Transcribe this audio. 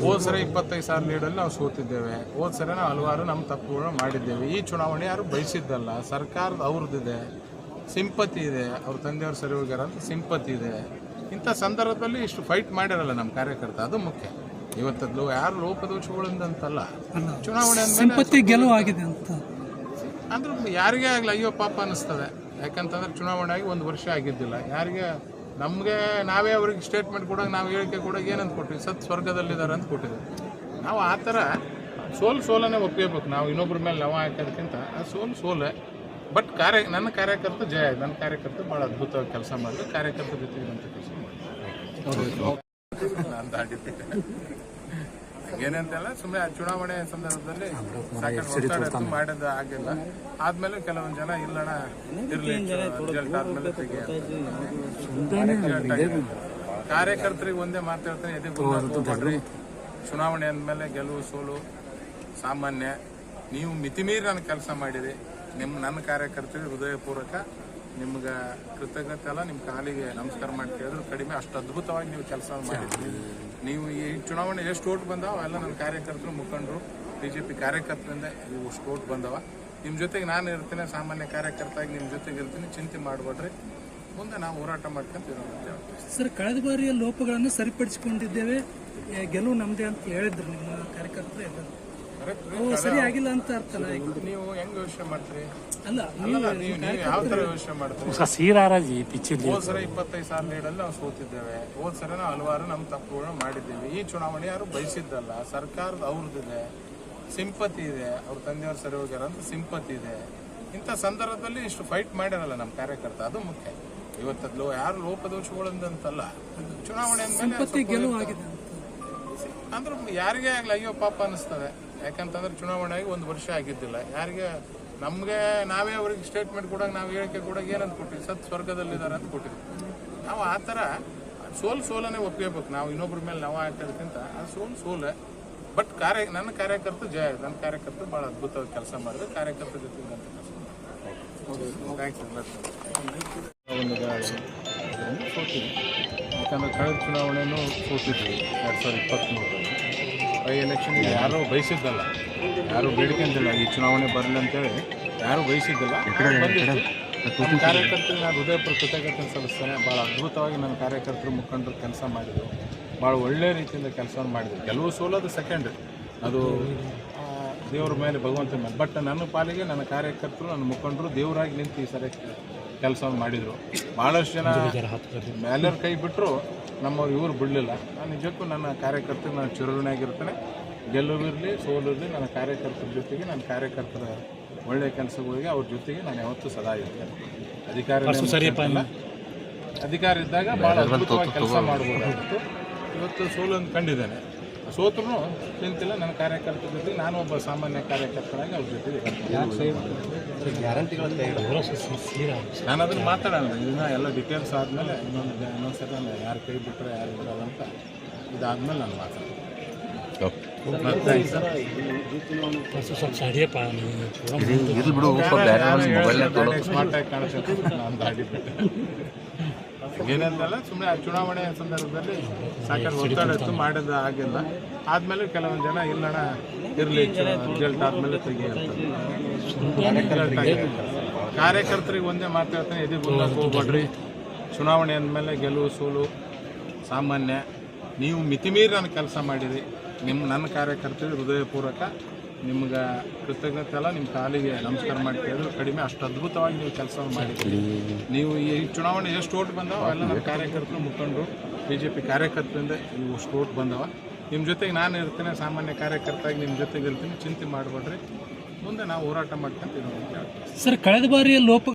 ಹೋದ ಸರಿ 25,000 ಲೀಡಲ್ಲಿ ನಾವು ಸೋತಿದ್ದೇವೆ. ಹೋದ ಸರಿ ನಾವು ಹಲವಾರು ನಮ್ಮ ತಪ್ಪುಗಳನ್ನು ಮಾಡಿದ್ದೇವೆ. ಈ ಚುನಾವಣೆ ಯಾರು ಬಯಸಿದ್ದಲ್ಲ, ಸರ್ಕಾರದ ಅವ್ರದ್ದಿದೆ, ಸಿಂಪತಿ ಇದೆ, ಅವ್ರ ತಂದೆಯವ್ರ ಸರಿ ಹೋಗ್ಯಾರ ಅಂತ ಸಿಂಪತಿ ಇದೆ. ಇಂಥ ಸಂದರ್ಭದಲ್ಲಿ ಇಷ್ಟು ಫೈಟ್ ಮಾಡಿರಲ್ಲ ನಮ್ಮ ಕಾರ್ಯಕರ್ತ, ಅದು ಮುಖ್ಯ. ಇವತ್ತದ್ದು ಯಾರು ಲೋಪದೋಷಗಳಿಂದಂತಲ್ಲ, ಚುನಾವಣೆ ಸಿಂಪತಿ ಗೆಲುವು ಆಗಿದೆ ಅಂತ ಅಂದ್ರೆ ಯಾರಿಗೇ ಆಗಲಿ ಅಯ್ಯೋ ಪಾಪ ಅನ್ನಿಸ್ತದೆ. ಯಾಕಂತಂದ್ರೆ ಚುನಾವಣೆ ಆಗಿ 1 ವರ್ಷ ಆಗಿದ್ದಿಲ್ಲ. ಯಾರಿಗೆ ನಮಗೆ ನಾವೇ ಅವ್ರಿಗೆ ಸ್ಟೇಟ್ಮೆಂಟ್ ಕೊಡೋಕೆ, ನಾವು ಹೇಳಿಕೆ ಕೊಡೋಕೆ ಏನಂತ ಕೊಟ್ಟಿವಿ, ಸತ್ ಸ್ವರ್ಗದಲ್ಲಿದ್ದಾರೆ ಅಂತ ಕೊಟ್ಟಿದ್ವಿ. ನಾವು ಆ ಥರ ಸೋಲನ್ನೇ ಒಪ್ಪಿಬೇಕು. ನಾವು ಇನ್ನೊಬ್ಬರ ಮೇಲೆ ನಾವು ಹಾಕೋದಕ್ಕಿಂತ ಸೋಲೆ. ಬಟ್ ನನ್ನ ಕಾರ್ಯಕರ್ತ ಜಯ, ನನ್ನ ಕಾರ್ಯಕರ್ತ ಭಾಳ ಅದ್ಭುತವಾಗಿ ಕೆಲಸ ಮಾಡಿದ್ರು. ಕಾರ್ಯಕರ್ತರ ಜೊತೆಗೆ ಅಂತ ಕೆಲಸ ಮಾಡಿದ್ರು ಅಂತ ಏನಂತೆಲ್ಲ ಸುಮ್ಮನೆ ಚುನಾವಣೆ ಸಂದರ್ಭದಲ್ಲಿ ಸಾಕಷ್ಟು ಒತ್ತಡ ಮಾಡಿದ ಆಗಿಲ್ಲ. ಆದ್ಮೇಲೆ ಕೆಲವೊಂದು ಜನ ಇಲ್ಲಣ್ಣ ಇರ್ಲಿ ರಿಸಲ್ಟ್ ಆದ್ಮೇಲೆ ತೆಗಿ. ಕಾರ್ಯಕರ್ತರಿಗೆ ಒಂದೇ ಮಾತಾಡ್ತಾರೆ, ಎದೆ ಚುನಾವಣೆ ಅಂದಮೇಲೆ ಗೆಲುವು ಸೋಲು ಸಾಮಾನ್ಯ. ನೀವು ಮಿತಿಮೀರಿ ನನ್ನ ಕೆಲಸ ಮಾಡಿರಿ. ನನ್ನ ಕಾರ್ಯಕರ್ತರಿಗೆ ಹೃದಯಪೂರ್ವಕ ನಿಮ್ಗೆ ಕೃತಜ್ಞತೆ ಅಲ್ಲ, ನಿಮ್ಮ ಕಾಲಿಗೆ ನಮಸ್ಕಾರ ಮಾಡಿ ಕೇಳಿದ್ರು ಕಡಿಮೆ. ಅಷ್ಟು ಅದ್ಭುತವಾಗಿ ನೀವು ಕೆಲಸ ಮಾಡಿದ್ರಿ. ನೀವು ಈ ಚುನಾವಣೆ ಎಷ್ಟು ಓಟ್ ಬಂದಾವ ಎಲ್ಲ ನನ್ನ ಕಾರ್ಯಕರ್ತರು, ಮುಖಂಡರು, BJP ಕಾರ್ಯಕರ್ತರಿಂದ ಇವು ಅಷ್ಟು ಓಟ್ ಬಂದವ. ನಿಮ್ಮ ಜೊತೆಗೆ ನಾನು ಇರ್ತೀನಿ, ಸಾಮಾನ್ಯ ಕಾರ್ಯಕರ್ತಾಗಿ ನಿಮ್ಮ ಜೊತೆಗೆ ಇರ್ತೀನಿ. ಚಿಂತೆ ಮಾಡಬೇಡ್ರಿ, ಮುಂದೆ ನಾವು ಹೋರಾಟ ಮಾಡ್ಕೊಂತೀವಿ ಅಂತ ಹೇಳ್ತೀವಿ. ಸರ್, ಕಳೆದ ಬಾರಿಯ ಲೋಪಗಳನ್ನು ಸರಿಪಡಿಸಿಕೊಂಡಿದ್ದೇವೆ, ಗೆಲುವು ನಮ್ಮದೇ ಅಂತ ಹೇಳಿದ್ರು ನಿಮ್ಮ ಕಾರ್ಯಕರ್ತರು ಎಲ್ಲ. ಸರಿ ಆಗಿಲ್ಲ ಅಂತ ಅರ್ಥ. ನೀವು ಹೆಂಗ್ ಯೋಚನೆ ಮಾಡ್ತೀರಿ? ಅಲ್ಲ, ನೀವು ಯಾವ ತರ ಯೋಚನೆ ಮಾಡ್ತೀರಿ? ಹೋದ ಸರಿ 25,000 ಲೀಡಲ್ಲಿ ನಾವು ಸೋತಿದ್ದೇವೆ. ಹೋದ ಸರಿ ನಾವು ಹಲವಾರು ನಮ್ಮ ತಪ್ಪುಗಳನ್ನು ಮಾಡಿದ್ದೇವೆ. ಈ ಚುನಾವಣೆ ಯಾರು ಬಯಸಿದ್ದಲ್ಲ, ಸರ್ಕಾರದ ಅವ್ರದ್ದಿದೆ, ಸಿಂಪತಿ ಇದೆ, ಅವ್ರ ತಂದೆಯವ್ರ ಸರಿ ಹೋಗ್ಯಾರ ಅಂತ ಸಿಂಪತಿ ಇದೆ. ಇಂಥ ಸಂದರ್ಭದಲ್ಲಿ ಇಷ್ಟು ಫೈಟ್ ಮಾಡಿರಲ್ಲ ನಮ್ಮ ಕಾರ್ಯಕರ್ತ, ಅದು ಮುಖ್ಯ. ಇವತ್ತದ್ದು ಯಾರು ಲೋಪದೋಷಗಳಿಂದಂತಲ್ಲ, ಚುನಾವಣೆ ಗೆಲುವು ಆಗಿದೆ ಅಂದ್ರೆ ಯಾರಿಗೇ ಆಗಲಿ ಅಯ್ಯೋ ಪಾಪ ಅನ್ನಿಸ್ತದೆ. ಯಾಕಂತಂದ್ರೆ ಚುನಾವಣೆ ಆಗಿ 1 ವರ್ಷ ಆಗಿದ್ದಿಲ್ಲ. ಯಾರಿಗೆ ನಮಗೆ ನಾವೇ ಅವ್ರಿಗೆ ಸ್ಟೇಟ್ಮೆಂಟ್ ಕೊಡೋಕೆ, ನಾವು ಹೇಳಿಕೆ ಕೊಡೋಕೆ ಏನಂತ ಕೊಟ್ಟಿವಿ, ಸತ್ ಸ್ವರ್ಗದಲ್ಲಿದ್ದಾರೆ ಅಂತ ಕೊಟ್ಟಿದ್ವಿ. ನಾವು ಆ ಥರ ಸೋಲನ್ನೇ ಒಪ್ಪಿಬೇಕು. ನಾವು ಇನ್ನೊಬ್ಬರ ಮೇಲೆ ನಾವು ಹಾಕೋದಕ್ಕಿಂತ ಸೋಲೆ. ಬಟ್ ನನ್ನ ಕಾರ್ಯಕರ್ತ ಜಯ, ನನ್ನ ಕಾರ್ಯಕರ್ತ ಭಾಳ ಅದ್ಭುತವಾಗಿ ಕೆಲಸ ಮಾಡಿದ್ರು. ಕಾರ್ಯಕರ್ತರ ಜೊತೆಗೆ ಅಂತ ಕೆಲಸ ಮಾಡಿದ್ರು. ಸೋತಿದ್ವಿ. ಯಾಕಂದ್ರೆ ಕಳೆದ ಚುನಾವಣೆನೂ ಸೋತಿದ್ವಿ 2023ರಲ್ಲಿ. ಬೈ ಎಲೆಕ್ಷನ್ ಯಾರೂ ಬಯಸಿದ್ದಲ್ಲ, ಯಾರೂ ಬೇಡಿಕೆಂದಿಲ್ಲ ಈ ಚುನಾವಣೆ ಬರಲಿ ಅಂತೇಳಿ ಯಾರೂ ಬಯಸಿದ್ದಿಲ್ಲ. ನನ್ನ ಕಾರ್ಯಕರ್ತರಿಗೆ ನಾನು ಹೃದಯಪೂರ್ವಕ ಕೃತಜ್ಞತೆ ಸಲ್ಲಿಸ್ತೇನೆ. ಭಾಳ ಅದ್ಭುತವಾಗಿ ನನ್ನ ಕಾರ್ಯಕರ್ತರು, ಮುಖಂಡರು ಕೆಲಸ ಮಾಡಿದರು. ಭಾಳ ಒಳ್ಳೆಯ ರೀತಿಯಿಂದ ಕೆಲಸವನ್ನು ಮಾಡಿದರು. ಕೆಲವು ಸೋಲೋದು ಸೆಕೆಂಡ್ರಿ, ಅದು ದೇವ್ರ ಮೇಲೆ, ಭಗವಂತನ ಮೇಲೆ. ಬಟ್ ನನ್ನ ಪಾಲಿಗೆ ನನ್ನ ಕಾರ್ಯಕರ್ತರು, ನನ್ನ ಮುಖಂಡರು ದೇವರಾಗಿ ನಿಂತು ಈ ಸರಿ ಕೆಲಸವನ್ನು ಮಾಡಿದರು. ಭಾಳಷ್ಟು ಜನ ಮೇಲರ ಕೈ ಬಿಟ್ಟರು, ನಮ್ಮವ್ರು ಇವರು ಬಿಡಲಿಲ್ಲ. ನಾನು ನಿಜಕ್ಕೂ ನನ್ನ ಕಾರ್ಯಕರ್ತರಿಗೆ ನಾನು ಚಿರಋಣಿಯಾಗಿರ್ತೇನೆ. ಗೆಲುವಿರಲಿ ಸೋಲಿರಲಿ, ನನ್ನ ಕಾರ್ಯಕರ್ತರ ಜೊತೆಗೆ, ನನ್ನ ಕಾರ್ಯಕರ್ತರ ಒಳ್ಳೆಯ ಕೆಲಸಗಳಿಗೆ ಅವ್ರ ಜೊತೆಗೆ ನಾನು ಯಾವತ್ತೂ ಸದಾ ಇರ್ತೇನೆ. ಅಧಿಕಾರ ಇದ್ದಾಗ ಭಾಳ ಅದ್ಭುತವಾಗಿ ಕೆಲಸ ಮಾಡ್ಬೋದಾಗಿತ್ತು. ಇವತ್ತು ಸೋಲನ್ನು ಕಂಡಿದ್ದೇನೆ. ಸೋತ್ರೂ ನಿಂತಿಲ್ಲ. ನನ್ನ ಕಾರ್ಯಕರ್ತರ ಜೊತೆಗೆ ನಾನು ಒಬ್ಬ ಸಾಮಾನ್ಯ ಕಾರ್ಯಕರ್ತನಾಗಿ ಅವ್ರ ಜೊತೆಗೆ ನಾನು ಅದನ್ನು ಮಾತಾಡೋಣ. ಇದನ್ನ ಎಲ್ಲ ಡೀಟೇಲ್ಸ್ ಆದಮೇಲೆ ಇನ್ನೊಂದ್ಸರಿ ನಾನು ಯಾರು ಕೈ ಬಿಟ್ಟರೆ ಯಾರು ಬಿಡೋಲ್ಲ ಅಂತ ಇದಾದ್ಮೇಲೆ ನಾನು ಮಾತಾಡ್ತೀನಿ. ಸ್ಮಾರ್ಟಾಗಿ ಕಾಣಿಸುತ್ತೆ ನಾನು ದಾಡಿ ಬಿಟ್ಟೆ. ಏನಂತಲ್ಲ, ಸುಮ್ಮನೆ ಚುನಾವಣೆ ಸಂದರ್ಭದಲ್ಲಿ ಸಾಕಷ್ಟು ಒತ್ತಡ ಇತ್ತು, ಮಾಡಿದ ಆಗಿಲ್ಲ. ಆದ್ಮೇಲೆ ಕೆಲವೊಂದು ಜನ ಇಲ್ಲಣ್ಣ ಇರಲಿ ರಿಸಲ್ಟ್ ಆದ್ಮೇಲೆ ತೆಗಿ ಅಂತ. ಕಾರ್ಯಕರ್ತರಿಗೆ ಒಂದೇ ಮಾತಾಡ್ತಾನೆ, ಎದೆ ಗುಂಡಕ್ಕೆ ಹೋಗ್ಬೇಡ್ರಿ. ಚುನಾವಣೆ ಅಂದಮೇಲೆ ಗೆಲುವು ಸೋಲು ಸಾಮಾನ್ಯ. ನೀವು ಮಿತಿಮೀರಿ ನನ್ನ ಕೆಲಸ ಮಾಡಿರಿ. ನನ್ನ ಕಾರ್ಯಕರ್ತರಿಗೆ ಹೃದಯಪೂರ್ವಕ ನಿಮ್ಗೆ ಕೃತಜ್ಞತೆ ಅಲ್ಲ, ನಿಮ್ಮ ಕಾಲಿಗೆ ನಮಸ್ಕಾರ ಮಾಡಿ ಕೇಳಿದ್ರು ಕಡಿಮೆ. ಅಷ್ಟು ಅದ್ಭುತವಾಗಿ ನೀವು ಕೆಲಸವನ್ನು ಮಾಡಿದ್ದೀರಿ. ನೀವು ಈ ಚುನಾವಣೆ ಎಷ್ಟು ಓಟ್ ಬಂದಾವ ಎಲ್ಲ ನನ್ನ ಕಾರ್ಯಕರ್ತರು, ಮುಖಂಡರು, BJP ಕಾರ್ಯಕರ್ತರಿಂದ ಇವು ಅಷ್ಟು ಓಟ್ ಬಂದವ. ನಿಮ್ಮ ಜೊತೆಗೆ ನಾನು ಇರ್ತೀನಿ, ಸಾಮಾನ್ಯ ಕಾರ್ಯಕರ್ತಾಗಿ ನಿಮ್ಮ ಜೊತೆಗೆ ಇರ್ತೀನಿ. ಚಿಂತೆ ಮಾಡಬೇಡ್ರಿ, ಮುಂದೆ ನಾವು ಹೋರಾಟ ಮಾಡ್ಕೊಂತೀವಿ ಅಂತ ಹೇಳ್ತೀವಿ. ಸರ್, ಕಳೆದ ಬಾರಿಯ ಲೋಪ